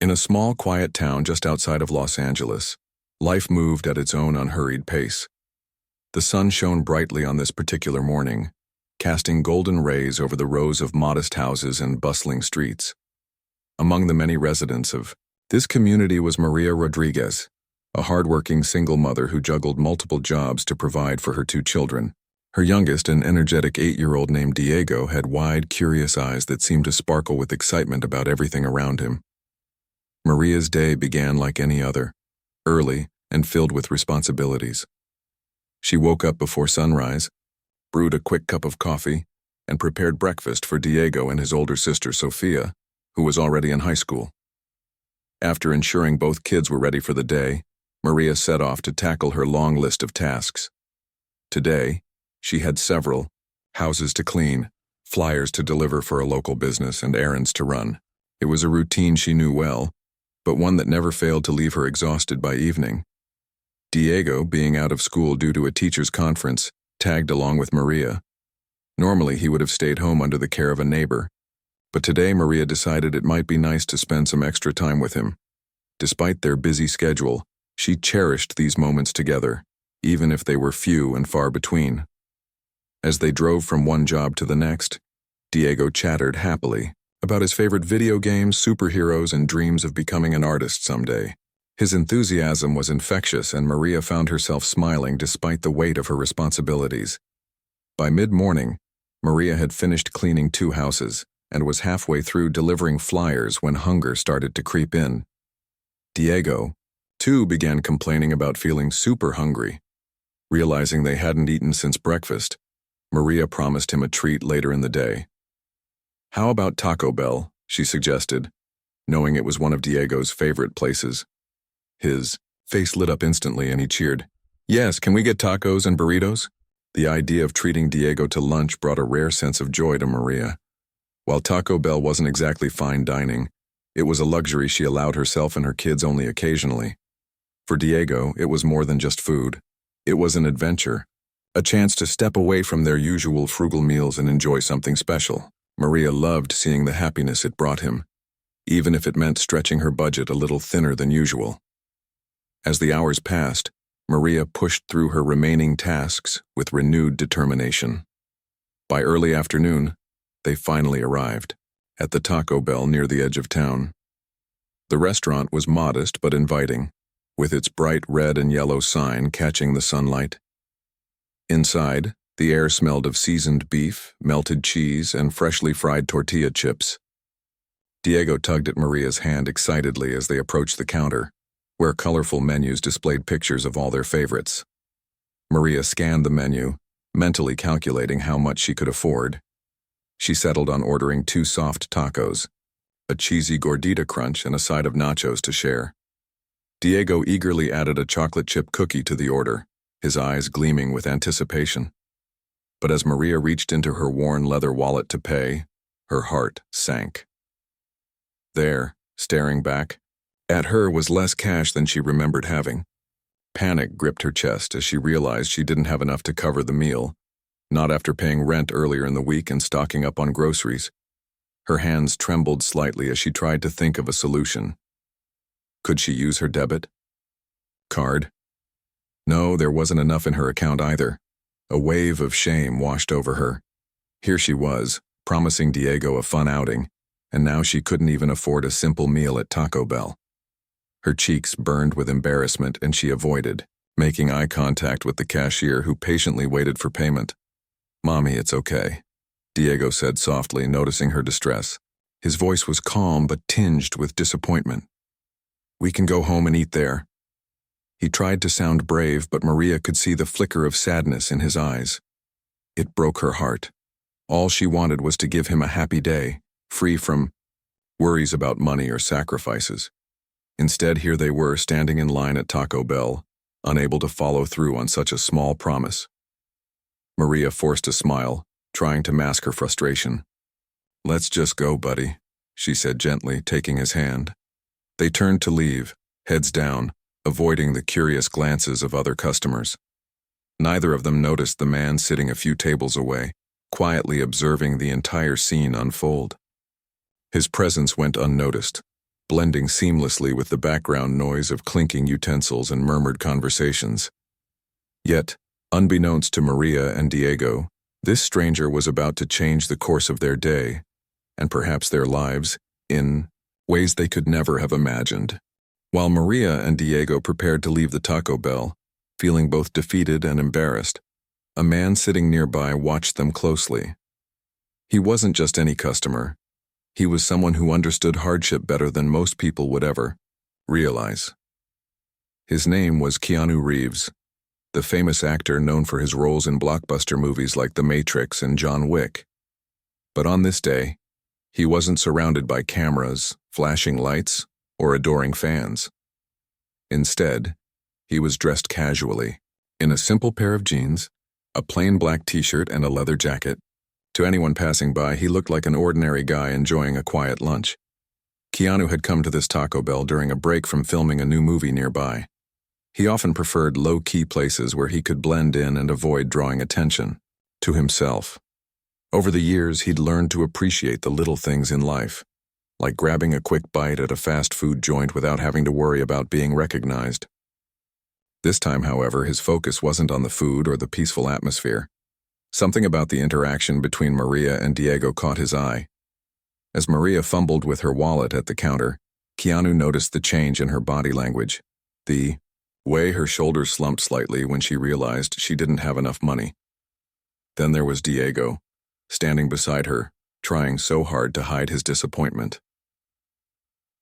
In a small, quiet town just outside of Los Angeles, life moved at its own unhurried pace. The sun shone brightly on this particular morning, casting golden rays over the rows of modest houses and bustling streets. Among the many residents of this community was Maria Rodriguez, a hardworking single mother who juggled multiple jobs to provide for her two children. Her youngest, an energetic 8-year-old named Diego, had wide, curious eyes that seemed to sparkle with excitement about everything around him. Maria's day began like any other, early and filled with responsibilities. She woke up before sunrise, brewed a quick cup of coffee, and prepared breakfast for Diego and his older sister Sofia, who was already in high school. After ensuring both kids were ready for the day, Maria set off to tackle her long list of tasks. Today, she had several: houses to clean, flyers to deliver for a local business, and errands to run. It was a routine she knew well, but one that never failed to leave her exhausted by evening. Diego, being out of school due to a teacher's conference, tagged along with Maria. Normally, he would have stayed home under the care of a neighbor, but today Maria decided it might be nice to spend some extra time with him. Despite their busy schedule, she cherished these moments together, even if they were few and far between. As they drove from one job to the next, Diego chattered happily about his favorite video games, superheroes, and dreams of becoming an artist someday. His enthusiasm was infectious, and Maria found herself smiling despite the weight of her responsibilities. By mid-morning, Maria had finished cleaning 2 houses and was halfway through delivering flyers when hunger started to creep in. Diego, too, began complaining about feeling super hungry. Realizing they hadn't eaten since breakfast, Maria promised him a treat later in the day. "How about Taco Bell?" she suggested, knowing it was one of Diego's favorite places. His face lit up instantly and he cheered, "Yes, can we get tacos and burritos?" The idea of treating Diego to lunch brought a rare sense of joy to Maria. While Taco Bell wasn't exactly fine dining, it was a luxury she allowed herself and her kids only occasionally. For Diego, it was more than just food. It was an adventure, a chance to step away from their usual frugal meals and enjoy something special. Maria loved seeing the happiness it brought him, even if it meant stretching her budget a little thinner than usual. As the hours passed, Maria pushed through her remaining tasks with renewed determination. By early afternoon, they finally arrived at the Taco Bell near the edge of town. The restaurant was modest but inviting, with its bright red and yellow sign catching the sunlight. Inside, the air smelled of seasoned beef, melted cheese, and freshly fried tortilla chips. Diego tugged at Maria's hand excitedly as they approached the counter, where colorful menus displayed pictures of all their favorites. Maria scanned the menu, mentally calculating how much she could afford. She settled on ordering 2 soft tacos, a cheesy gordita crunch, and a side of nachos to share. Diego eagerly added a chocolate chip cookie to the order, his eyes gleaming with anticipation. But as Maria reached into her worn leather wallet to pay, her heart sank. There, staring back at her, was less cash than she remembered having. Panic gripped her chest as she realized she didn't have enough to cover the meal, not after paying rent earlier in the week and stocking up on groceries. Her hands trembled slightly as she tried to think of a solution. Could she use her debit card? No, there wasn't enough in her account either. A wave of shame washed over her. Here she was, promising Diego a fun outing, and now she couldn't even afford a simple meal at Taco Bell. Her cheeks burned with embarrassment and she avoided making eye contact with the cashier, who patiently waited for payment. "Mommy, it's okay," Diego said softly, noticing her distress. His voice was calm but tinged with disappointment. "We can go home and eat there." He tried to sound brave, but Maria could see the flicker of sadness in his eyes. It broke her heart. All she wanted was to give him a happy day, free from worries about money or sacrifices. Instead, here they were, standing in line at Taco Bell, unable to follow through on such a small promise. Maria forced a smile, trying to mask her frustration. "Let's just go, buddy," she said gently, taking his hand. They turned to leave, heads down, avoiding the curious glances of other customers. Neither of them noticed the man sitting a few tables away, quietly observing the entire scene unfold. His presence went unnoticed, blending seamlessly with the background noise of clinking utensils and murmured conversations. Yet, unbeknownst to Maria and Diego, this stranger was about to change the course of their day, and perhaps their lives, in ways they could never have imagined. While Maria and Diego prepared to leave the Taco Bell, feeling both defeated and embarrassed, a man sitting nearby watched them closely. He wasn't just any customer. He was someone who understood hardship better than most people would ever realize. His name was Keanu Reeves, the famous actor known for his roles in blockbuster movies like The Matrix and John Wick. But on this day, he wasn't surrounded by cameras, flashing lights, or adoring fans. Instead, he was dressed casually, in a simple pair of jeans, a plain black t-shirt, and a leather jacket. To anyone passing by, he looked like an ordinary guy enjoying a quiet lunch. Keanu had come to this Taco Bell during a break from filming a new movie nearby. He often preferred low-key places where he could blend in and avoid drawing attention to himself. Over the years, he'd learned to appreciate the little things in life, like grabbing a quick bite at a fast food joint without having to worry about being recognized. This time, however, his focus wasn't on the food or the peaceful atmosphere. Something about the interaction between Maria and Diego caught his eye. As Maria fumbled with her wallet at the counter, Keanu noticed the change in her body language, the way her shoulders slumped slightly when she realized she didn't have enough money. Then there was Diego, standing beside her, trying so hard to hide his disappointment.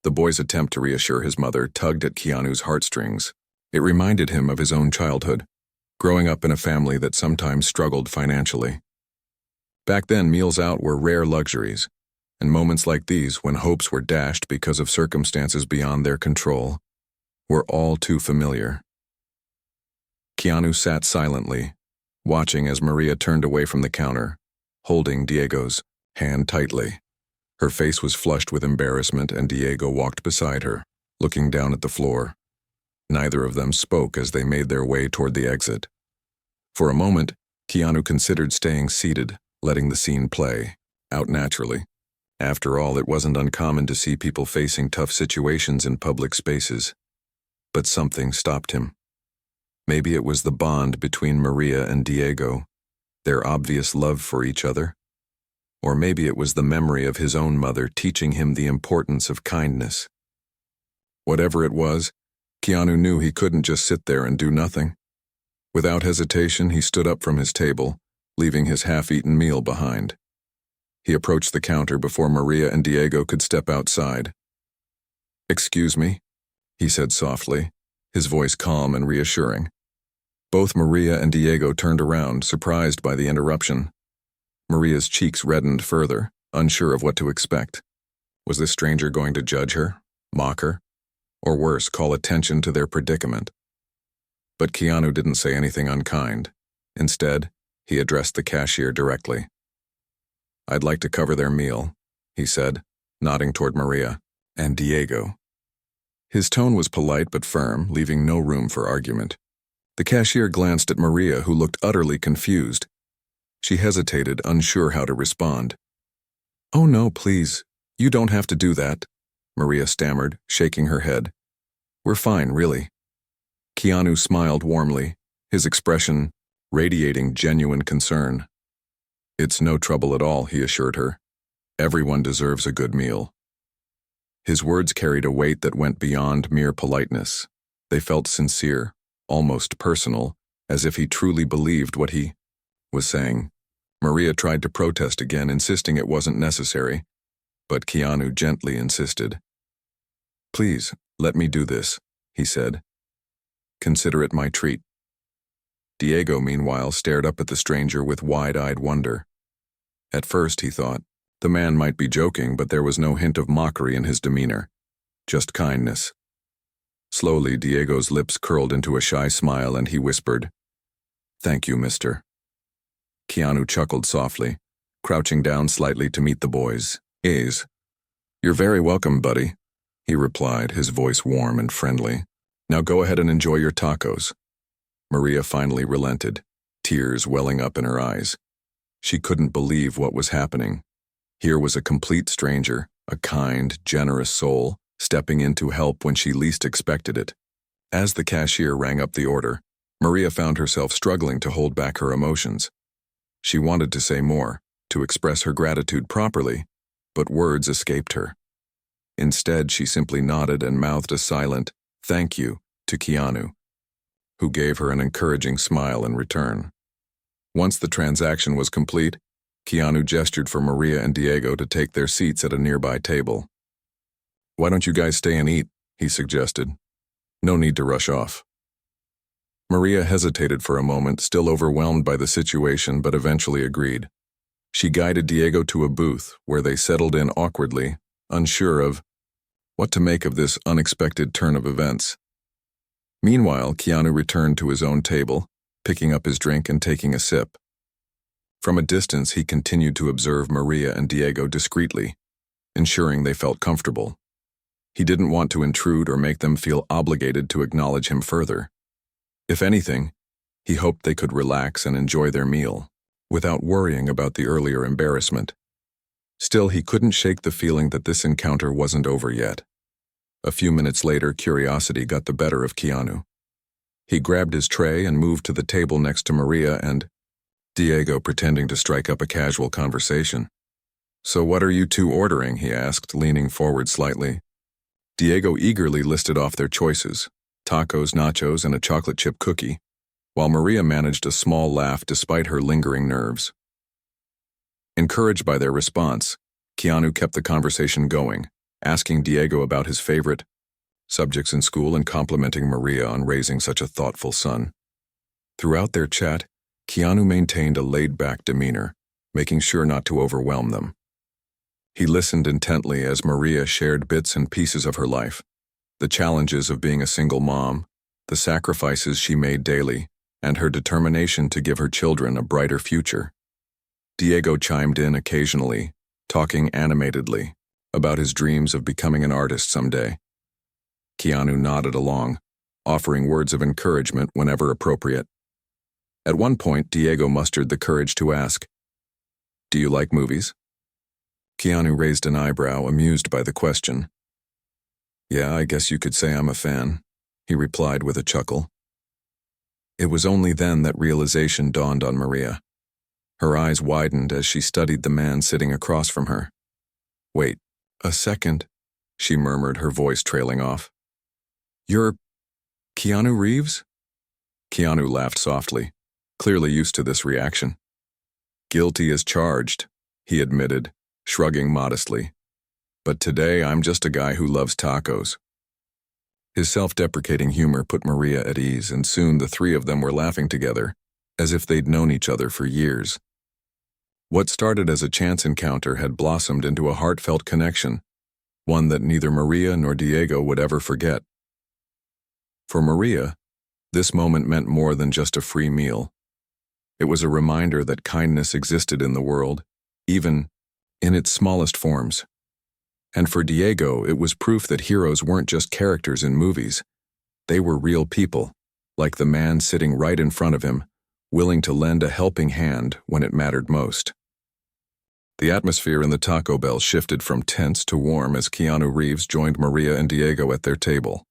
The boy's attempt to reassure his mother tugged at Keanu's heartstrings. It reminded him of his own childhood, growing up in a family that sometimes struggled financially. Back then, meals out were rare luxuries, and moments like these, when hopes were dashed because of circumstances beyond their control, were all too familiar. Keanu sat silently, watching as Maria turned away from the counter, holding Diego's hand tightly. Her face was flushed with embarrassment, and Diego walked beside her, looking down at the floor. Neither of them spoke as they made their way toward the exit. For a moment, Keanu considered staying seated, letting the scene play out naturally. After all, it wasn't uncommon to see people facing tough situations in public spaces. But something stopped him. Maybe it was the bond between Maria and Diego, their obvious love for each other. Or maybe it was the memory of his own mother teaching him the importance of kindness. Whatever it was, Keanu knew he couldn't just sit there and do nothing. Without hesitation, he stood up from his table, leaving his half-eaten meal behind. He approached the counter before Maria and Diego could step outside. "Excuse me," he said softly, his voice calm and reassuring. Both Maria and Diego turned around, surprised by the interruption. Maria's cheeks reddened further, unsure of what to expect. Was this stranger going to judge her, mock her, or worse, call attention to their predicament? But Keanu didn't say anything unkind. Instead, he addressed the cashier directly. "I'd like to cover their meal," he said, nodding toward Maria and Diego. His tone was polite but firm, leaving no room for argument. The cashier glanced at Maria, who looked utterly confused. She hesitated, unsure how to respond. "Oh no, please, you don't have to do that," Maria stammered, shaking her head. "We're fine, really." Keanu smiled warmly, his expression radiating genuine concern. "It's no trouble at all," he assured her. "Everyone deserves a good meal." His words carried a weight that went beyond mere politeness. They felt sincere, almost personal, as if he truly believed what he was saying. Maria tried to protest again, insisting it wasn't necessary, but Keanu gently insisted. "Please, let me do this," he said. "Consider it my treat." Diego, meanwhile, stared up at the stranger with wide-eyed wonder. At first, he thought, the man might be joking, but there was no hint of mockery in his demeanor, just kindness. Slowly, Diego's lips curled into a shy smile and he whispered, "Thank you, mister." Keanu chuckled softly, crouching down slightly to meet the boys' gaze. "You're very welcome, buddy," he replied, his voice warm and friendly. "Now go ahead and enjoy your tacos." Maria finally relented, tears welling up in her eyes. She couldn't believe what was happening. Here was a complete stranger, a kind, generous soul, stepping in to help when she least expected it. As the cashier rang up the order, Maria found herself struggling to hold back her emotions. She wanted to say more, to express her gratitude properly, but words escaped her. Instead, she simply nodded and mouthed a silent, "Thank you," to Keanu, who gave her an encouraging smile in return. Once the transaction was complete, Keanu gestured for Maria and Diego to take their seats at a nearby table. "Why don't you guys stay and eat?" he suggested. "No need to rush off." Maria hesitated for a moment, still overwhelmed by the situation, but eventually agreed. She guided Diego to a booth, where they settled in awkwardly, unsure of what to make of this unexpected turn of events. Meanwhile, Keanu returned to his own table, picking up his drink and taking a sip. From a distance, he continued to observe Maria and Diego discreetly, ensuring they felt comfortable. He didn't want to intrude or make them feel obligated to acknowledge him further. If anything, he hoped they could relax and enjoy their meal, without worrying about the earlier embarrassment. Still, he couldn't shake the feeling that this encounter wasn't over yet. A few minutes later, curiosity got the better of Keanu. He grabbed his tray and moved to the table next to Maria and Diego, pretending to strike up a casual conversation. "So what are you two ordering?" he asked, leaning forward slightly. Diego eagerly listed off their choices: tacos, nachos, and a chocolate chip cookie, while Maria managed a small laugh despite her lingering nerves. Encouraged by their response, Keanu kept the conversation going, asking Diego about his favorite subjects in school and complimenting Maria on raising such a thoughtful son. Throughout their chat, Keanu maintained a laid-back demeanor, making sure not to overwhelm them. He listened intently as Maria shared bits and pieces of her life, the challenges of being a single mom, the sacrifices she made daily, and her determination to give her children a brighter future. Diego chimed in occasionally, talking animatedly about his dreams of becoming an artist someday. Keanu nodded along, offering words of encouragement whenever appropriate. At one point, Diego mustered the courage to ask, "Do you like movies?" Keanu raised an eyebrow, amused by the question. "Yeah, I guess you could say I'm a fan," he replied with a chuckle. It was only then that realization dawned on Maria. Her eyes widened as she studied the man sitting across from her. "Wait, a second," she murmured, her voice trailing off. "You're Keanu Reeves?" Keanu laughed softly, clearly used to this reaction. "Guilty as charged," he admitted, shrugging modestly. "But today I'm just a guy who loves tacos." His self-deprecating humor put Maria at ease, and soon the three of them were laughing together, as if they'd known each other for years. What started as a chance encounter had blossomed into a heartfelt connection, one that neither Maria nor Diego would ever forget. For Maria, this moment meant more than just a free meal. It was a reminder that kindness existed in the world, even in its smallest forms. And for Diego, it was proof that heroes weren't just characters in movies. They were real people, like the man sitting right in front of him, willing to lend a helping hand when it mattered most. The atmosphere in the Taco Bell shifted from tense to warm as Keanu Reeves joined Maria and Diego at their table.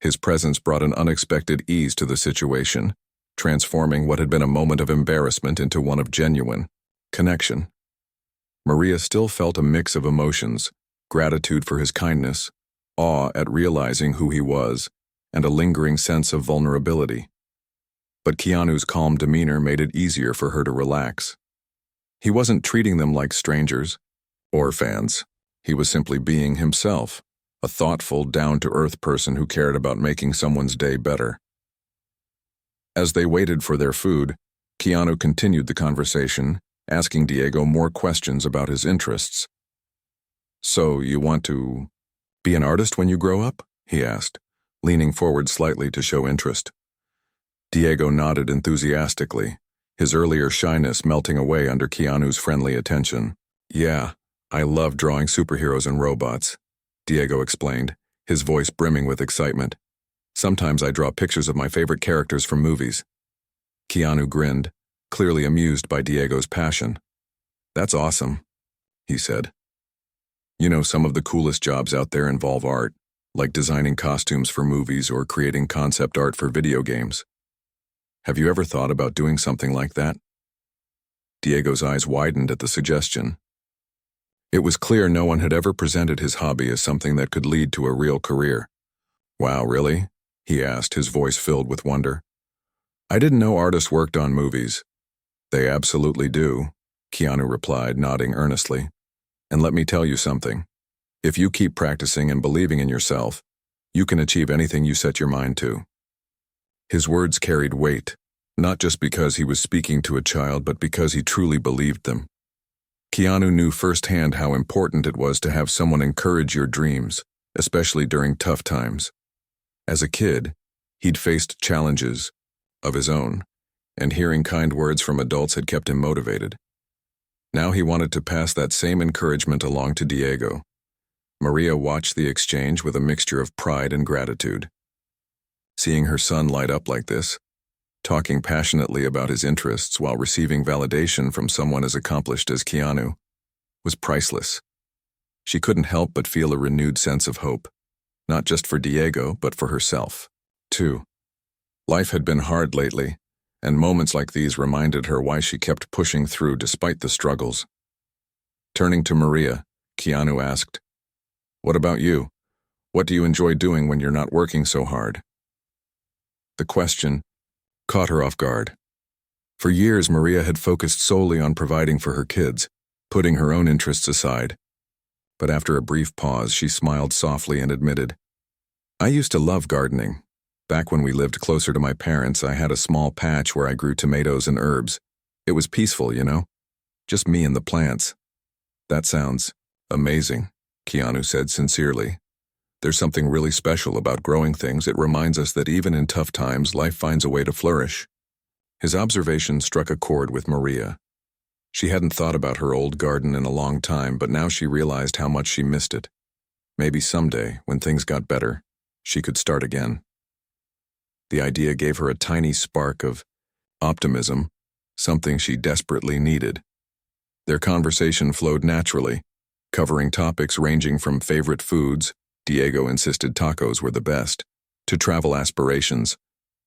His presence brought an unexpected ease to the situation, transforming what had been a moment of embarrassment into one of genuine connection. Maria still felt a mix of emotions: gratitude for his kindness, awe at realizing who he was, and a lingering sense of vulnerability. But Keanu's calm demeanor made it easier for her to relax. He wasn't treating them like strangers or fans. He was simply being himself, a thoughtful, down-to-earth person who cared about making someone's day better. As they waited for their food, Keanu continued the conversation, asking Diego more questions about his interests. "So, you want to be an artist when you grow up?" he asked, leaning forward slightly to show interest. Diego nodded enthusiastically, his earlier shyness melting away under Keanu's friendly attention. "Yeah, I love drawing superheroes and robots," Diego explained, his voice brimming with excitement. "Sometimes I draw pictures of my favorite characters from movies." Keanu grinned, clearly amused by Diego's passion. "That's awesome," he said. "You know, some of the coolest jobs out there involve art." like designing costumes for movies or creating concept art for video games. Have you ever thought about doing something like that? Diego's eyes widened at the suggestion. It was clear no one had ever presented his hobby as something that could lead to a real career. Wow, really? He asked, his voice filled with wonder. I didn't know artists worked on movies. They absolutely do, Keanu replied, nodding earnestly. And let me tell you something. If you keep practicing and believing in yourself, you can achieve anything you set your mind to. His words carried weight, not just because he was speaking to a child, but because he truly believed them. Keanu knew firsthand how important it was to have someone encourage your dreams, especially during tough times. As a kid, he'd faced challenges of his own, and hearing kind words from adults had kept him motivated. Now he wanted to pass that same encouragement along to Diego. Maria watched the exchange with a mixture of pride and gratitude. Seeing her son light up like this, talking passionately about his interests while receiving validation from someone as accomplished as Keanu, was priceless. She couldn't help but feel a renewed sense of hope, not just for Diego, but for herself, too. Life had been hard lately, and moments like these reminded her why she kept pushing through despite the struggles. Turning to Maria, Keanu asked, "What about you? What do you enjoy doing when you're not working so hard?" The question caught her off guard. For years, Maria had focused solely on providing for her kids, putting her own interests aside. But after a brief pause, she smiled softly and admitted, "I used to love gardening. Back when we lived closer to my parents, I had a small patch where I grew tomatoes and herbs. It was peaceful, you know? Just me and the plants." "That sounds amazing," Keanu said sincerely. "There's something really special about growing things. It reminds us that even in tough times, life finds a way to flourish." His observation struck a chord with Maria. She hadn't thought about her old garden in a long time, but now she realized how much she missed it. Maybe someday, when things got better, she could start again. The idea gave her a tiny spark of optimism, something she desperately needed. Their conversation flowed naturally, covering topics ranging from favorite foods — Diego insisted tacos were the best — to travel aspirations.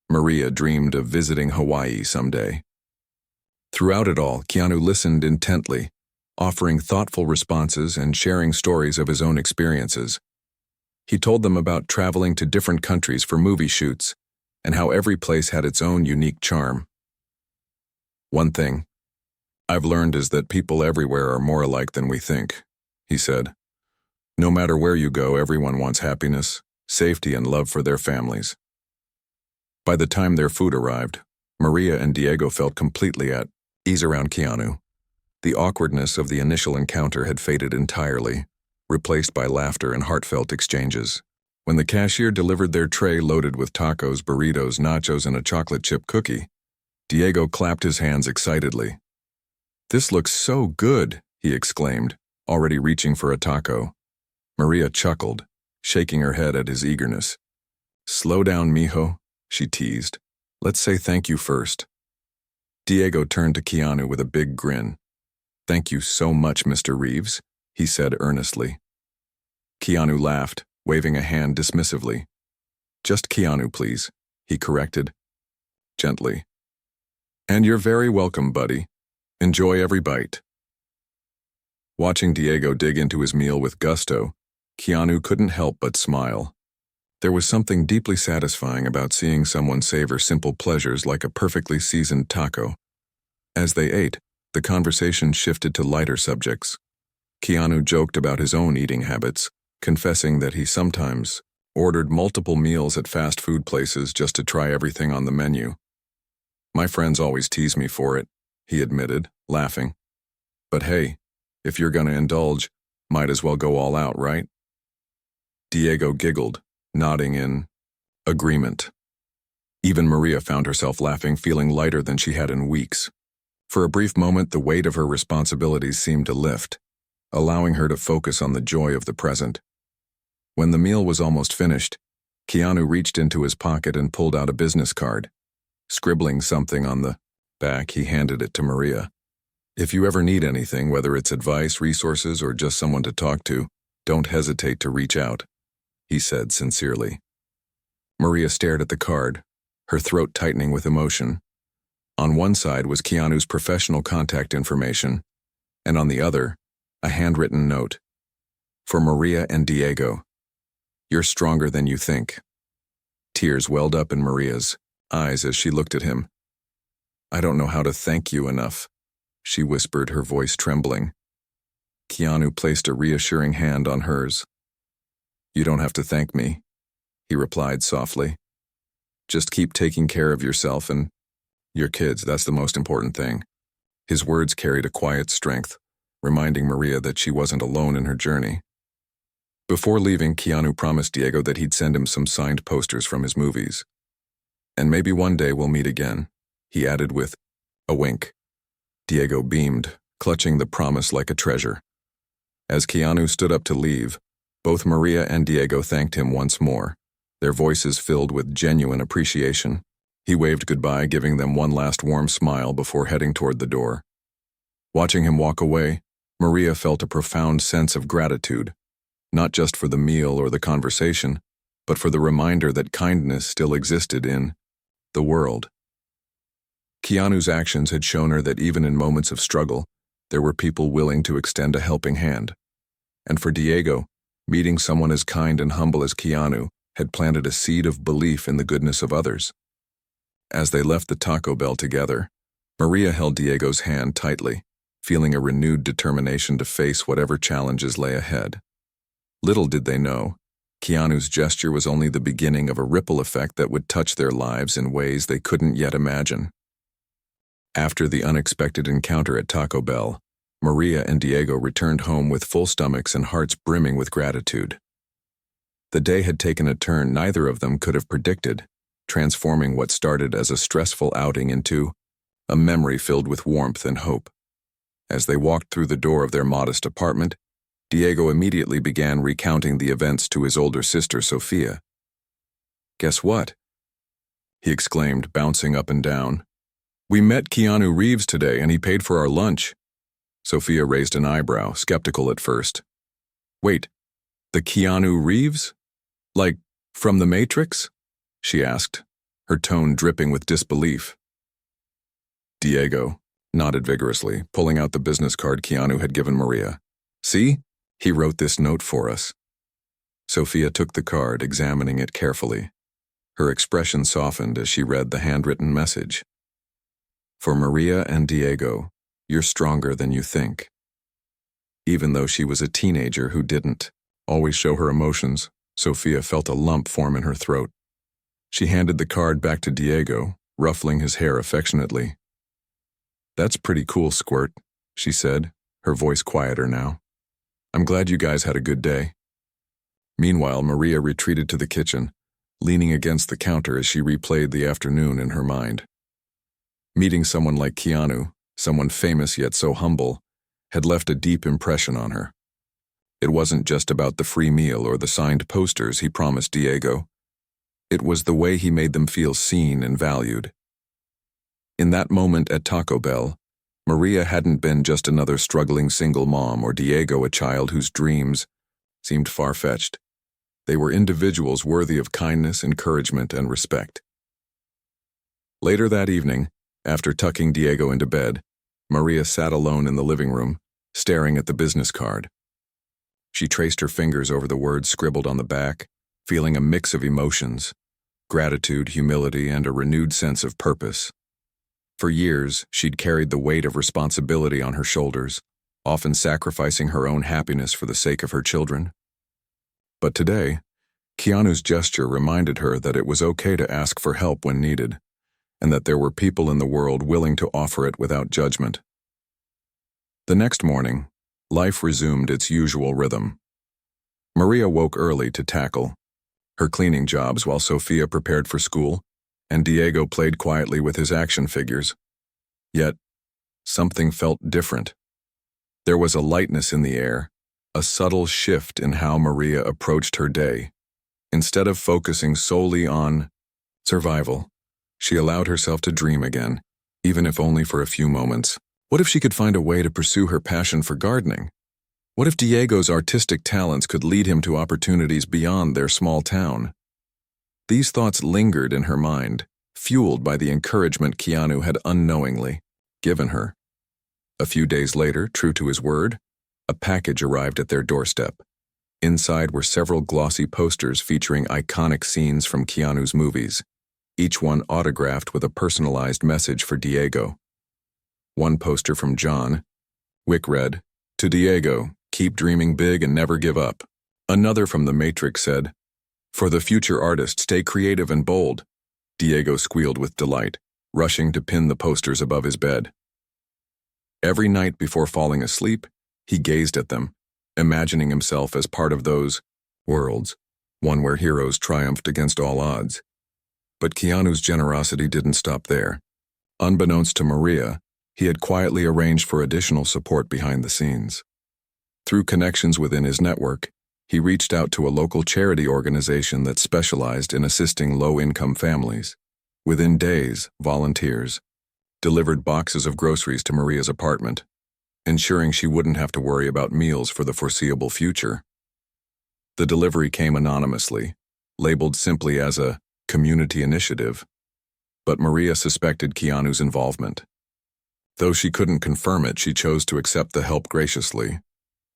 Maria dreamed of visiting Hawaii someday. Throughout it all, Keanu listened intently, offering thoughtful responses and sharing stories of his own experiences. He told them about traveling to different countries for movie shoots, and how every place had its own unique charm. "One thing I've learned is that people everywhere are more alike than we think," he said. "No matter where you go, everyone wants happiness, safety, and love for their families." By the time their food arrived, Maria and Diego felt completely at ease around Keanu. The awkwardness of the initial encounter had faded entirely, replaced by laughter and heartfelt exchanges. When the cashier delivered their tray loaded with tacos, burritos, nachos, and a chocolate chip cookie, Diego clapped his hands excitedly. "This looks so good," he exclaimed, already reaching for a taco. Maria chuckled, shaking her head at his eagerness. "Slow down, mijo," she teased. "Let's say thank you first." Diego turned to Keanu with a big grin. "Thank you so much, Mr. Reeves," he said earnestly. Keanu laughed, waving a hand dismissively. "Just Keanu, please," he corrected, gently. "And you're very welcome, buddy. Enjoy every bite." Watching Diego dig into his meal with gusto, Keanu couldn't help but smile. There was something deeply satisfying about seeing someone savor simple pleasures like a perfectly seasoned taco. As they ate, the conversation shifted to lighter subjects. Keanu joked about his own eating habits, confessing that he sometimes ordered multiple meals at fast food places just to try everything on the menu. "My friends always tease me for it," he admitted, laughing. "But hey, if you're gonna indulge, might as well go all out, right?" Diego giggled, nodding in agreement. Even Maria found herself laughing, feeling lighter than she had in weeks. For a brief moment, the weight of her responsibilities seemed to lift, allowing her to focus on the joy of the present. When the meal was almost finished, Keanu reached into his pocket and pulled out a business card. Scribbling something on the back, he handed it to Maria. "If you ever need anything, whether it's advice, resources, or just someone to talk to, don't hesitate to reach out." he said sincerely. Maria stared at the card, her throat tightening with emotion. On one side was Keanu's professional contact information, and on the other, a handwritten note. For Maria and Diego. You're stronger than you think. Tears welled up in Maria's eyes as she looked at him. I don't know how to thank you enough, she whispered, her voice trembling. Keanu placed a reassuring hand on hers. You don't have to thank me, he replied softly. Just keep taking care of yourself and your kids, that's the most important thing. His words carried a quiet strength, reminding Maria that she wasn't alone in her journey. Before leaving, Keanu promised Diego that he'd send him some signed posters from his movies. And maybe one day we'll meet again, he added with a wink. Diego beamed, clutching the promise like a treasure. As Keanu stood up to leave, both Maria and Diego thanked him once more, their voices filled with genuine appreciation. He waved goodbye, giving them one last warm smile before heading toward the door. Watching him walk away, Maria felt a profound sense of gratitude, not just for the meal or the conversation, but for the reminder that kindness still existed in the world. Keanu's actions had shown her that even in moments of struggle, there were people willing to extend a helping hand. And for Diego, meeting someone as kind and humble as Keanu had planted a seed of belief in the goodness of others. As they left the Taco Bell together, Maria held Diego's hand tightly, feeling a renewed determination to face whatever challenges lay ahead. Little did they know, Keanu's gesture was only the beginning of a ripple effect that would touch their lives in ways they couldn't yet imagine. After the unexpected encounter at Taco Bell, Maria and Diego returned home with full stomachs and hearts brimming with gratitude. The day had taken a turn neither of them could have predicted, transforming what started as a stressful outing into a memory filled with warmth and hope. As they walked through the door of their modest apartment, Diego immediately began recounting the events to his older sister, Sophia. Guess what? He exclaimed, bouncing up and down. We met Keanu Reeves today and he paid for our lunch. Sophia raised an eyebrow, skeptical at first. Wait, the Keanu Reeves? Like, from The Matrix? She asked, her tone dripping with disbelief. Diego nodded vigorously, pulling out the business card Keanu had given Maria. See? He wrote this note for us. Sophia took the card, examining it carefully. Her expression softened as she read the handwritten message. For Maria and Diego, you're stronger than you think. Even though she was a teenager who didn't always show her emotions, Sophia felt a lump form in her throat. She handed the card back to Diego, ruffling his hair affectionately. That's pretty cool, Squirt, she said, her voice quieter now. I'm glad you guys had a good day. Meanwhile, Maria retreated to the kitchen, leaning against the counter as she replayed the afternoon in her mind. Meeting someone like Keanu, someone famous yet so humble, had left a deep impression on her. It wasn't just about the free meal or the signed posters he promised Diego. It was the way he made them feel seen and valued. In that moment at Taco Bell, Maria hadn't been just another struggling single mom or Diego a child whose dreams seemed far-fetched. They were individuals worthy of kindness, encouragement, and respect. Later that evening, after tucking Diego into bed, Maria sat alone in the living room, staring at the business card. She traced her fingers over the words scribbled on the back, feeling a mix of emotions, gratitude, humility, and a renewed sense of purpose. For years, she'd carried the weight of responsibility on her shoulders, often sacrificing her own happiness for the sake of her children. But today, Keanu's gesture reminded her that it was okay to ask for help when needed, and that there were people in the world willing to offer it without judgment. The next morning, life resumed its usual rhythm. Maria woke early to tackle her cleaning jobs while Sophia prepared for school, and Diego played quietly with his action figures. Yet, something felt different. There was a lightness in the air, a subtle shift in how Maria approached her day. Instead of focusing solely on survival, she allowed herself to dream again, even if only for a few moments. What if she could find a way to pursue her passion for gardening? What if Diego's artistic talents could lead him to opportunities beyond their small town? These thoughts lingered in her mind, fueled by the encouragement Keanu had unknowingly given her. A few days later, true to his word, a package arrived at their doorstep. Inside were several glossy posters featuring iconic scenes from Keanu's movies, each one autographed with a personalized message for Diego. One poster from John Wick read, "To Diego, keep dreaming big and never give up." Another from The Matrix said, "For the future artist, stay creative and bold." Diego squealed with delight, rushing to pin the posters above his bed. Every night before falling asleep, he gazed at them, imagining himself as part of those worlds, one where heroes triumphed against all odds. But Keanu's generosity didn't stop there. Unbeknownst to Maria, he had quietly arranged for additional support behind the scenes. Through connections within his network, he reached out to a local charity organization that specialized in assisting low-income families. Within days, volunteers delivered boxes of groceries to Maria's apartment, ensuring she wouldn't have to worry about meals for the foreseeable future. The delivery came anonymously, labeled simply as a community initiative, but Maria suspected Keanu's involvement. Though she couldn't confirm it, she chose to accept the help graciously,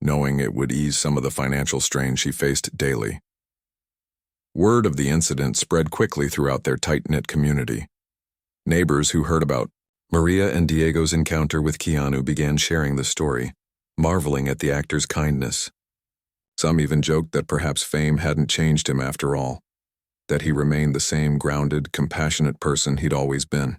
knowing it would ease some of the financial strain she faced daily. Word of the incident spread quickly throughout their tight-knit community. Neighbors who heard about Maria and Diego's encounter with Keanu began sharing the story, marveling at the actor's kindness. Some even joked that perhaps fame hadn't changed him after all, that he remained the same grounded, compassionate person he'd always been.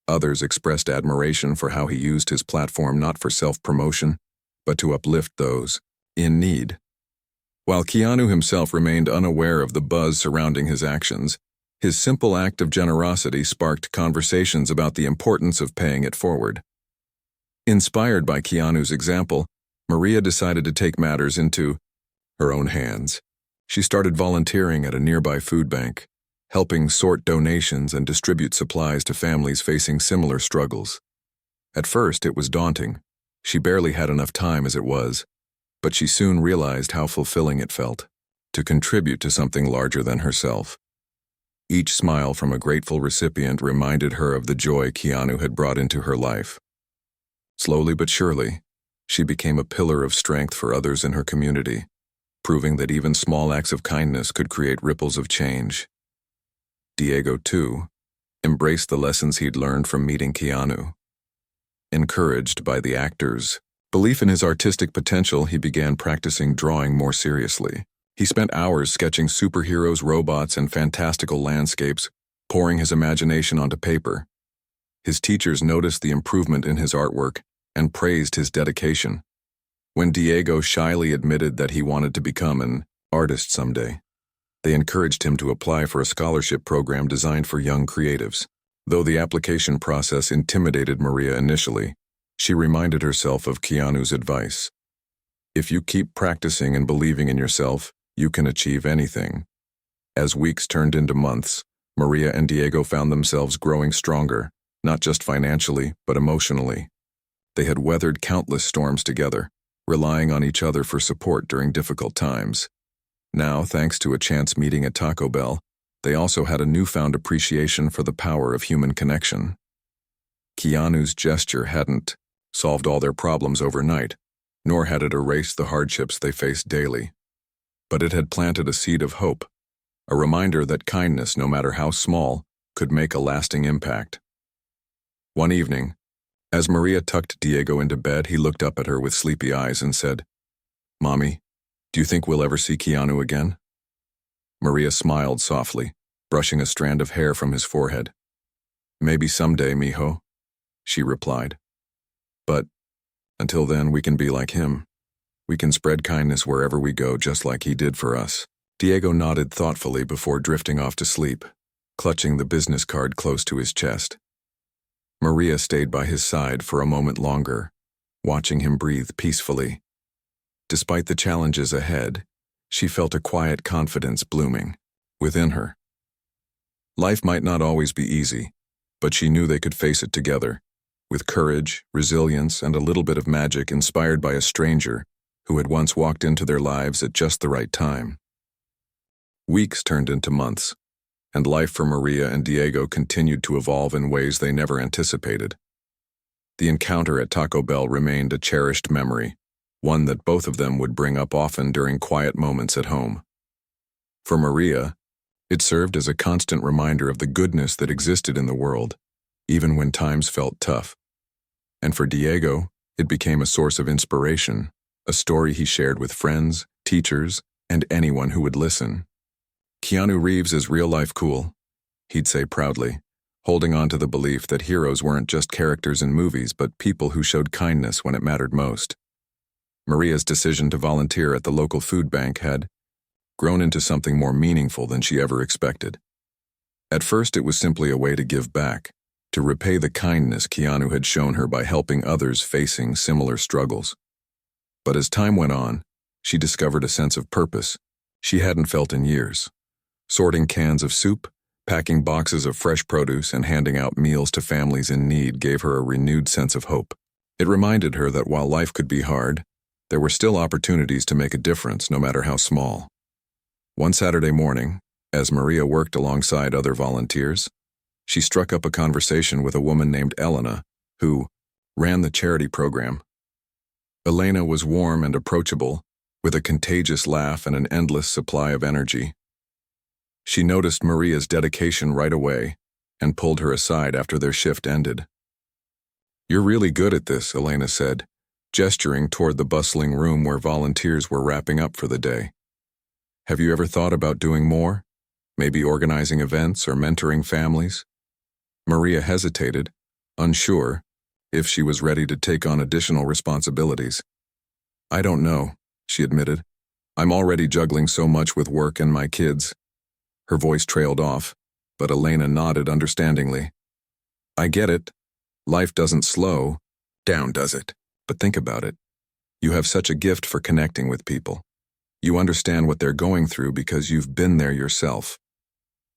Others expressed admiration for how he used his platform not for self-promotion, but to uplift those in need. While Keanu himself remained unaware of the buzz surrounding his actions, his simple act of generosity sparked conversations about the importance of paying it forward. Inspired by Keanu's example, Maria decided to take matters into her own hands. She started volunteering at a nearby food bank, helping sort donations and distribute supplies to families facing similar struggles. At first, it was daunting. She barely had enough time as it was, but she soon realized how fulfilling it felt to contribute to something larger than herself. Each smile from a grateful recipient reminded her of the joy Keanu had brought into her life. Slowly but surely, she became a pillar of strength for others in her community, proving that even small acts of kindness could create ripples of change. Diego, too, embraced the lessons he'd learned from meeting Keanu. Encouraged by the actor's belief in his artistic potential, he began practicing drawing more seriously. He spent hours sketching superheroes, robots, and fantastical landscapes, pouring his imagination onto paper. His teachers noticed the improvement in his artwork and praised his dedication. When Diego shyly admitted that he wanted to become an artist someday, they encouraged him to apply for a scholarship program designed for young creatives. Though the application process intimidated Maria initially, she reminded herself of Keanu's advice. If you keep practicing and believing in yourself, you can achieve anything. As weeks turned into months, Maria and Diego found themselves growing stronger, not just financially, but emotionally. They had weathered countless storms together, relying on each other for support during difficult times. Now, thanks to a chance meeting at Taco Bell, they also had a newfound appreciation for the power of human connection. Keanu's gesture hadn't solved all their problems overnight, nor had it erased the hardships they faced daily. But it had planted a seed of hope, a reminder that kindness, no matter how small, could make a lasting impact. One evening, as Maria tucked Diego into bed, he looked up at her with sleepy eyes and said, "Mommy, do you think we'll ever see Keanu again?" Maria smiled softly, brushing a strand of hair from his forehead. "Maybe someday, mijo," she replied. "But until then, we can be like him. We can spread kindness wherever we go, just like he did for us." Diego nodded thoughtfully before drifting off to sleep, clutching the business card close to his chest. Maria stayed by his side for a moment longer, watching him breathe peacefully. Despite the challenges ahead, she felt a quiet confidence blooming within her. Life might not always be easy, but she knew they could face it together, with courage, resilience, and a little bit of magic inspired by a stranger who had once walked into their lives at just the right time. Weeks turned into months, and life for Maria and Diego continued to evolve in ways they never anticipated. The encounter at Taco Bell remained a cherished memory, one that both of them would bring up often during quiet moments at home. For Maria, it served as a constant reminder of the goodness that existed in the world, even when times felt tough. And for Diego, it became a source of inspiration, a story he shared with friends, teachers, and anyone who would listen. "Keanu Reeves is real-life cool," he'd say proudly, holding on to the belief that heroes weren't just characters in movies but people who showed kindness when it mattered most. Maria's decision to volunteer at the local food bank had grown into something more meaningful than she ever expected. At first, it was simply a way to give back, to repay the kindness Keanu had shown her by helping others facing similar struggles. But as time went on, she discovered a sense of purpose she hadn't felt in years. Sorting cans of soup, packing boxes of fresh produce, and handing out meals to families in need gave her a renewed sense of hope. It reminded her that while life could be hard, there were still opportunities to make a difference, no matter how small. One Saturday morning, as Maria worked alongside other volunteers, she struck up a conversation with a woman named Elena, who ran the charity program. Elena was warm and approachable, with a contagious laugh and an endless supply of energy. She noticed Maria's dedication right away and pulled her aside after their shift ended. "You're really good at this," Elena said, gesturing toward the bustling room where volunteers were wrapping up for the day. "Have you ever thought about doing more? Maybe organizing events or mentoring families?" Maria hesitated, unsure if she was ready to take on additional responsibilities. "I don't know," she admitted. "I'm already juggling so much with work and my kids." Her voice trailed off, but Elena nodded understandingly. "I get it. Life doesn't slow down, does it? But think about it. You have such a gift for connecting with people. You understand what they're going through because you've been there yourself.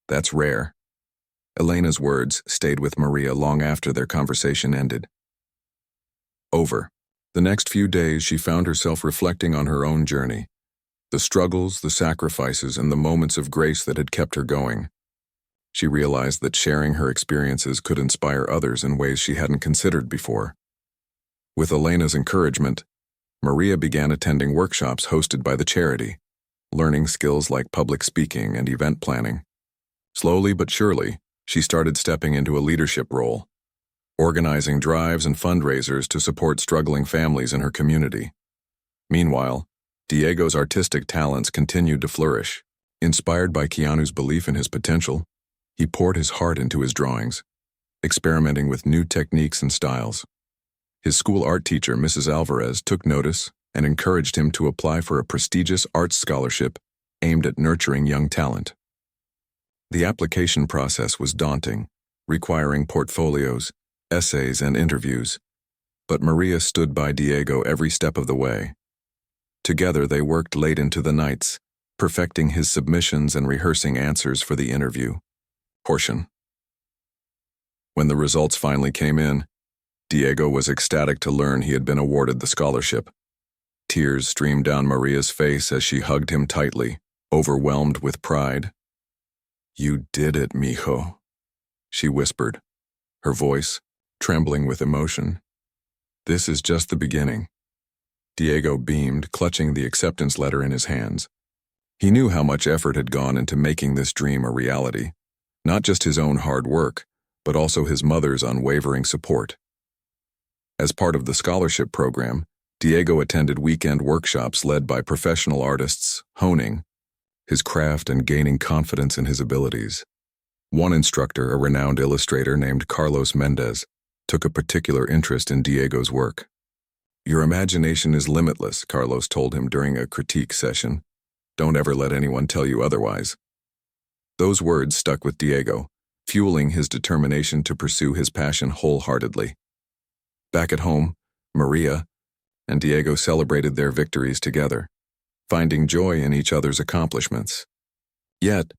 That's rare." Elena's words stayed with Maria long after their conversation ended. Over the next few days, she found herself reflecting on her own journey, the struggles, the sacrifices, and the moments of grace that had kept her going. She realized that sharing her experiences could inspire others in ways she hadn't considered before. With Elena's encouragement, Maria began attending workshops hosted by the charity, learning skills like public speaking and event planning. Slowly but surely, she started stepping into a leadership role, organizing drives and fundraisers to support struggling families in her community. Meanwhile, Diego's artistic talents continued to flourish. Inspired by Keanu's belief in his potential, he poured his heart into his drawings, experimenting with new techniques and styles. His school art teacher, Mrs. Alvarez, took notice and encouraged him to apply for a prestigious arts scholarship aimed at nurturing young talent. The application process was daunting, requiring portfolios, essays, and interviews, but Maria stood by Diego every step of the way. Together, they worked late into the nights, perfecting his submissions and rehearsing answers for the interview portion. When the results finally came in, Diego was ecstatic to learn he had been awarded the scholarship. Tears streamed down Maria's face as she hugged him tightly, overwhelmed with pride. "You did it, mijo," she whispered, her voice trembling with emotion. "This is just the beginning." Diego beamed, clutching the acceptance letter in his hands. He knew how much effort had gone into making this dream a reality, not just his own hard work, but also his mother's unwavering support. As part of the scholarship program, Diego attended weekend workshops led by professional artists, honing his craft and gaining confidence in his abilities. One instructor, a renowned illustrator named Carlos Mendez, took a particular interest in Diego's work. "Your imagination is limitless," Carlos told him during a critique session. "Don't ever let anyone tell you otherwise." Those words stuck with Diego, fueling his determination to pursue his passion wholeheartedly. Back at home, Maria and Diego celebrated their victories together, finding joy in each other's accomplishments. Yet,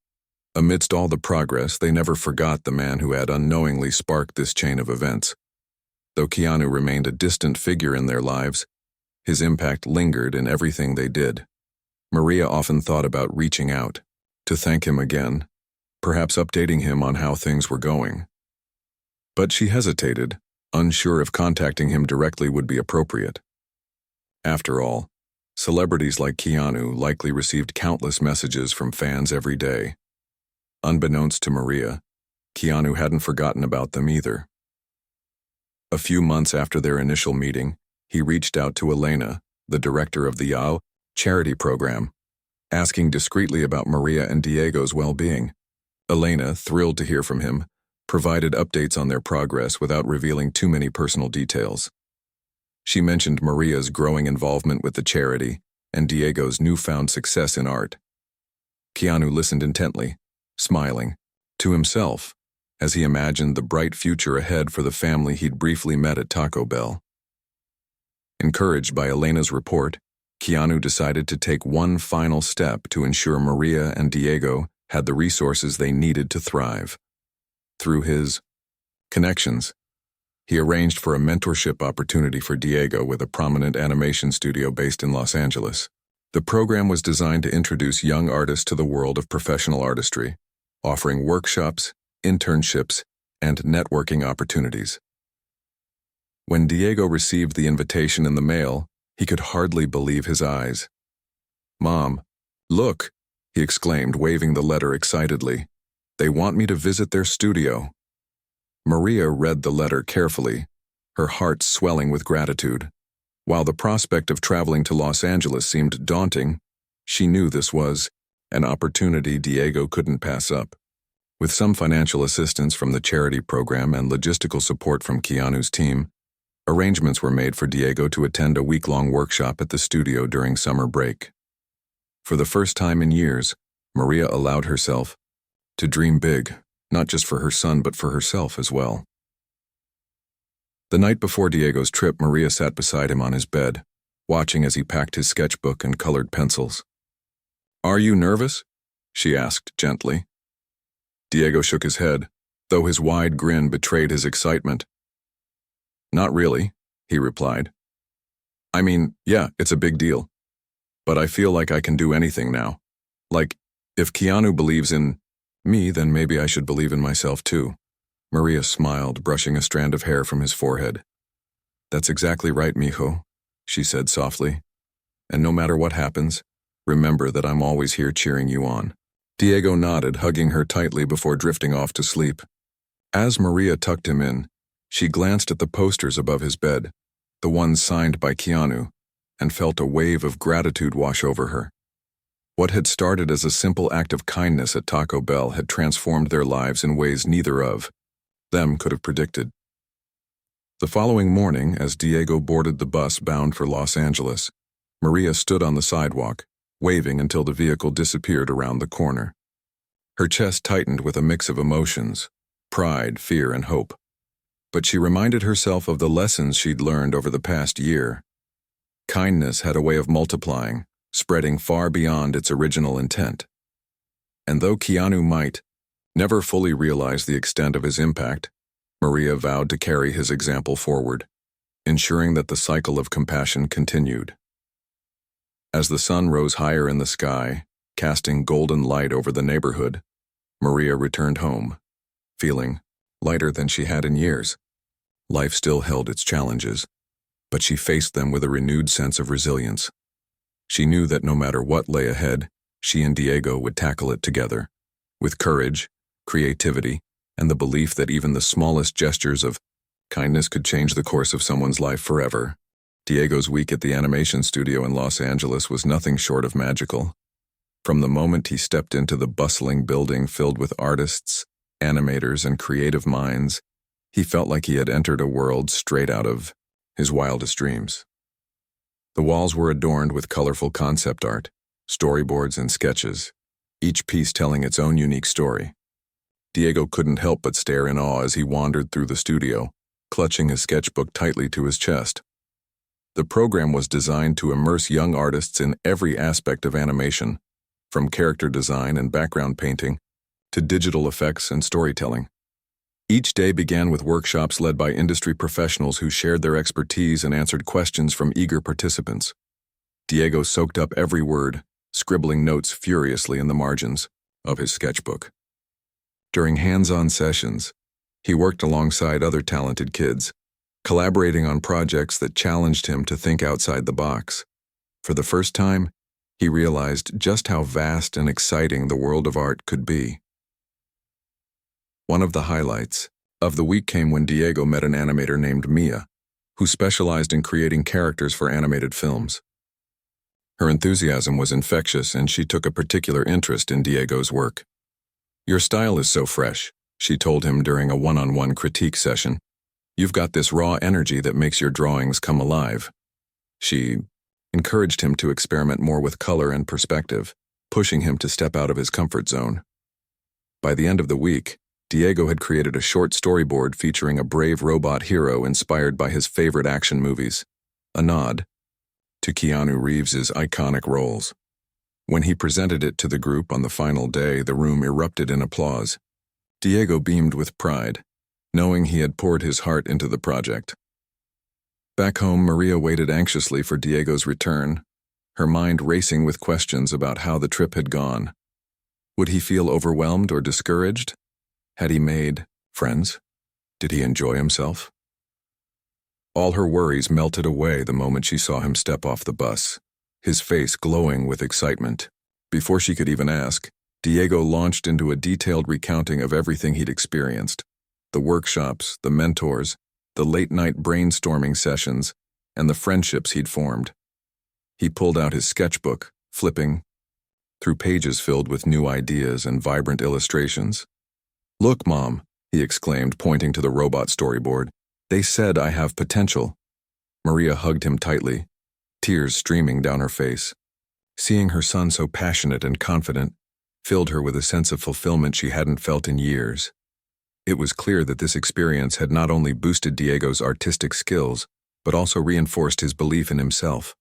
amidst all the progress, they never forgot the man who had unknowingly sparked this chain of events. Though Keanu remained a distant figure in their lives, His impact lingered in everything they did. Maria often thought about reaching out, to thank him again, perhaps updating him on how things were going. But she hesitated, unsure if contacting him directly would be appropriate. After all, celebrities like Keanu likely received countless messages from fans every day. Unbeknownst to Maria, Keanu hadn't forgotten about them either. A few months after their initial meeting, he reached out to Elena, the director of the YAO charity program, asking discreetly about Maria and Diego's well-being. Elena, thrilled to hear from him, provided updates on their progress without revealing too many personal details. She mentioned Maria's growing involvement with the charity and Diego's newfound success in art. Keanu listened intently, smiling, to himself, as he imagined the bright future ahead for the family he'd briefly met at Taco Bell. Encouraged by Elena's report, Keanu decided to take one final step to ensure Maria and Diego had the resources they needed to thrive. Through his connections, he arranged for a mentorship opportunity for Diego with a prominent animation studio based in Los Angeles. The program was designed to introduce young artists to the world of professional artistry, offering workshops, internships, and networking opportunities. When Diego received the invitation in the mail, he could hardly believe his eyes. "Mom, look," he exclaimed, waving the letter excitedly. "They want me to visit their studio." Maria read the letter carefully, her heart swelling with gratitude. While the prospect of traveling to Los Angeles seemed daunting, she knew this was an opportunity Diego couldn't pass up. With some financial assistance from the charity program and logistical support from Keanu's team, arrangements were made for Diego to attend a week-long workshop at the studio during summer break. For the first time in years, Maria allowed herself to dream big, not just for her son but for herself as well. The night before Diego's trip, Maria sat beside him on his bed, watching as he packed his sketchbook and colored pencils. "Are you nervous?" she asked gently. Diego shook his head, though his wide grin betrayed his excitement. "Not really," he replied. "I mean, yeah, it's a big deal. But I feel like I can do anything now. Like, if Keanu believes in me, then maybe I should believe in myself too." Maria smiled, brushing a strand of hair from his forehead. "That's exactly right, mijo," she said softly. "And no matter what happens, remember that I'm always here cheering you on." Diego nodded, hugging her tightly before drifting off to sleep. As Maria tucked him in, she glanced at the posters above his bed, the ones signed by Keanu, and felt a wave of gratitude wash over her. What had started as a simple act of kindness at Taco Bell had transformed their lives in ways neither of them could have predicted. The following morning, as Diego boarded the bus bound for Los Angeles, Maria stood on the sidewalk, waving until the vehicle disappeared around the corner. Her chest tightened with a mix of emotions, pride, fear, and hope. But she reminded herself of the lessons she'd learned over the past year. Kindness had a way of multiplying, spreading far beyond its original intent. And though Keanu might never fully realize the extent of his impact, Maria vowed to carry his example forward, ensuring that the cycle of compassion continued. As the sun rose higher in the sky, casting golden light over the neighborhood, Maria returned home, feeling lighter than she had in years. Life still held its challenges, but she faced them with a renewed sense of resilience. She knew that no matter what lay ahead, she and Diego would tackle it together, with courage, creativity, and the belief that even the smallest gestures of kindness could change the course of someone's life forever. Diego's week at the animation studio in Los Angeles was nothing short of magical. From the moment he stepped into the bustling building filled with artists, animators, and creative minds, he felt like he had entered a world straight out of his wildest dreams. The walls were adorned with colorful concept art, storyboards, and sketches, each piece telling its own unique story. Diego couldn't help but stare in awe as he wandered through the studio, clutching his sketchbook tightly to his chest. The program was designed to immerse young artists in every aspect of animation, from character design and background painting to digital effects and storytelling. Each day began with workshops led by industry professionals who shared their expertise and answered questions from eager participants. Diego soaked up every word, scribbling notes furiously in the margins of his sketchbook. During hands-on sessions, he worked alongside other talented kids, collaborating on projects that challenged him to think outside the box. For the first time, he realized just how vast and exciting the world of art could be. One of the highlights of the week came when Diego met an animator named Mia, who specialized in creating characters for animated films. Her enthusiasm was infectious, and she took a particular interest in Diego's work. "Your style is so fresh," she told him during a one-on-one critique session. "You've got this raw energy that makes your drawings come alive." She encouraged him to experiment more with color and perspective, pushing him to step out of his comfort zone. By the end of the week, Diego had created a short storyboard featuring a brave robot hero inspired by his favorite action movies, a nod to Keanu Reeves' iconic roles. When he presented it to the group on the final day, the room erupted in applause. Diego beamed with pride, knowing he had poured his heart into the project. Back home, Maria waited anxiously for Diego's return, her mind racing with questions about how the trip had gone. Would he feel overwhelmed or discouraged? Had he made friends? Did he enjoy himself? All her worries melted away the moment she saw him step off the bus, his face glowing with excitement. Before she could even ask, Diego launched into a detailed recounting of everything he'd experienced: the workshops, the mentors, the late-night brainstorming sessions, and the friendships he'd formed. He pulled out his sketchbook, flipping through pages filled with new ideas and vibrant illustrations. "Look, Mom," he exclaimed, pointing to the robot storyboard. "They said I have potential." Maria hugged him tightly, tears streaming down her face. Seeing her son so passionate and confident filled her with a sense of fulfillment she hadn't felt in years. It was clear that this experience had not only boosted Diego's artistic skills, but also reinforced his belief in himself.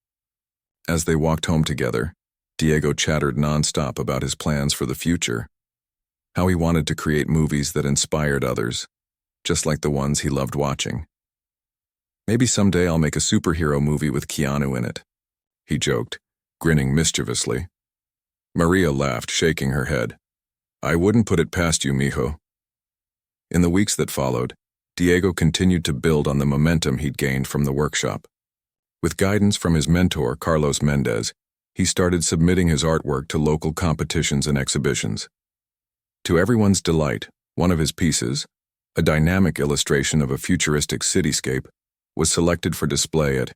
As they walked home together, Diego chattered nonstop about his plans for the future, how he wanted to create movies that inspired others, just like the ones he loved watching. "Maybe someday I'll make a superhero movie with Keanu in it," he joked, grinning mischievously. Maria laughed, shaking her head. "I wouldn't put it past you, mijo." In the weeks that followed, Diego continued to build on the momentum he'd gained from the workshop. With guidance from his mentor, Carlos Mendez, he started submitting his artwork to local competitions and exhibitions. To everyone's delight, one of his pieces, a dynamic illustration of a futuristic cityscape, was selected for display at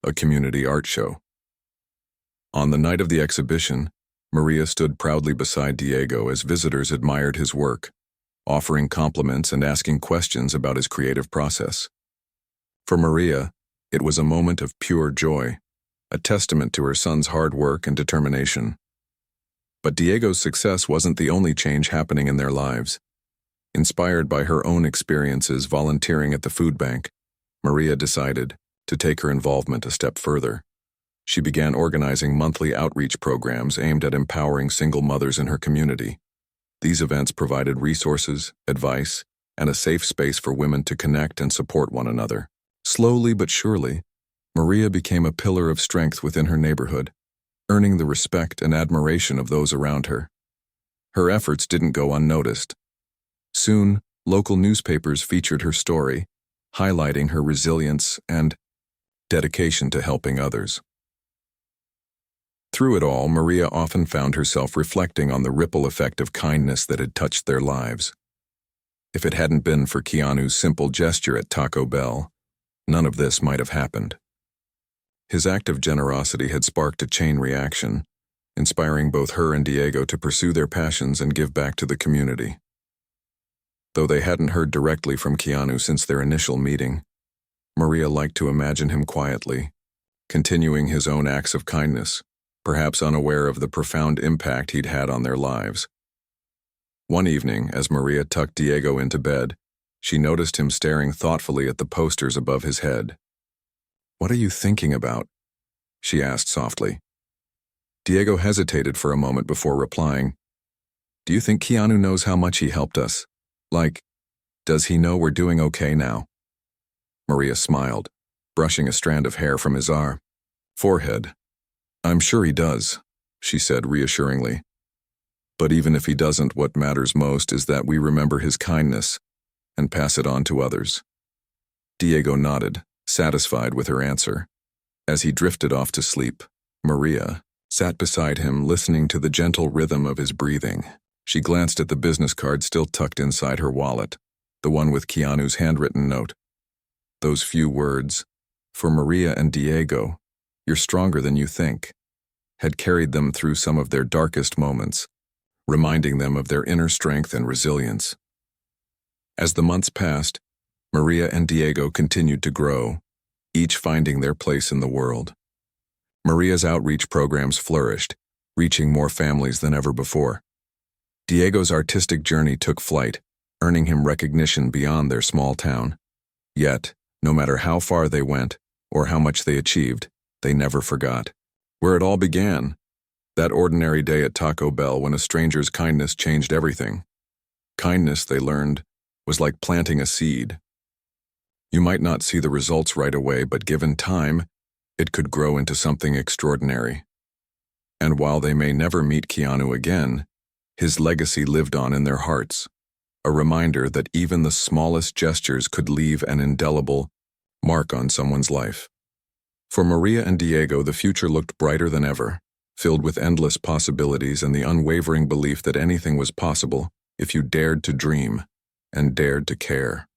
a community art show. On the night of the exhibition, Maria stood proudly beside Diego as visitors admired his work, offering compliments and asking questions about his creative process. For Maria, it was a moment of pure joy, a testament to her son's hard work and determination. But Diego's success wasn't the only change happening in their lives. Inspired by her own experiences volunteering at the food bank, Maria decided to take her involvement a step further. She began organizing monthly outreach programs aimed at empowering single mothers in her community. These events provided resources, advice, and a safe space for women to connect and support one another. Slowly but surely, Maria became a pillar of strength within her neighborhood, earning the respect and admiration of those around her. Her efforts didn't go unnoticed. Soon, local newspapers featured her story, highlighting her resilience and dedication to helping others. Through it all, Maria often found herself reflecting on the ripple effect of kindness that had touched their lives. If it hadn't been for Keanu's simple gesture at Taco Bell, none of this might have happened. His act of generosity had sparked a chain reaction, inspiring both her and Diego to pursue their passions and give back to the community. Though they hadn't heard directly from Keanu since their initial meeting, Maria liked to imagine him quietly, continuing his own acts of kindness, perhaps unaware of the profound impact he'd had on their lives. One evening, as Maria tucked Diego into bed, she noticed him staring thoughtfully at the posters above his head. "What are you thinking about?" she asked softly. Diego hesitated for a moment before replying, "Do you think Keanu knows how much he helped us? Like, Does he know we're doing okay now? Maria smiled, brushing a strand of hair from his forehead. I'm sure he does, she said reassuringly. But even if he doesn't, what matters most is that we remember his kindness and pass it on to others. Diego nodded, satisfied with her answer. As he drifted off to sleep, Maria sat beside him, listening to the gentle rhythm of his breathing. She glanced at the business card still tucked inside her wallet, the one with Keanu's handwritten note. Those few words, "For Maria and Diego, you're stronger than you think," had carried them through some of their darkest moments, reminding them of their inner strength and resilience. As the months passed, Maria and Diego continued to grow, each finding their place in the world. Maria's outreach programs flourished, reaching more families than ever before. Diego's artistic journey took flight, earning him recognition beyond their small town. Yet, no matter how far they went, or how much they achieved, they never forgot where it all began. That ordinary day at Taco Bell when a stranger's kindness changed everything. Kindness, they learned, was like planting a seed. You might not see the results right away, but given time, it could grow into something extraordinary. And while they may never meet Keanu again, his legacy lived on in their hearts, a reminder that even the smallest gestures could leave an indelible mark on someone's life. For Maria and Diego, the future looked brighter than ever, filled with endless possibilities and the unwavering belief that anything was possible if you dared to dream and dared to care.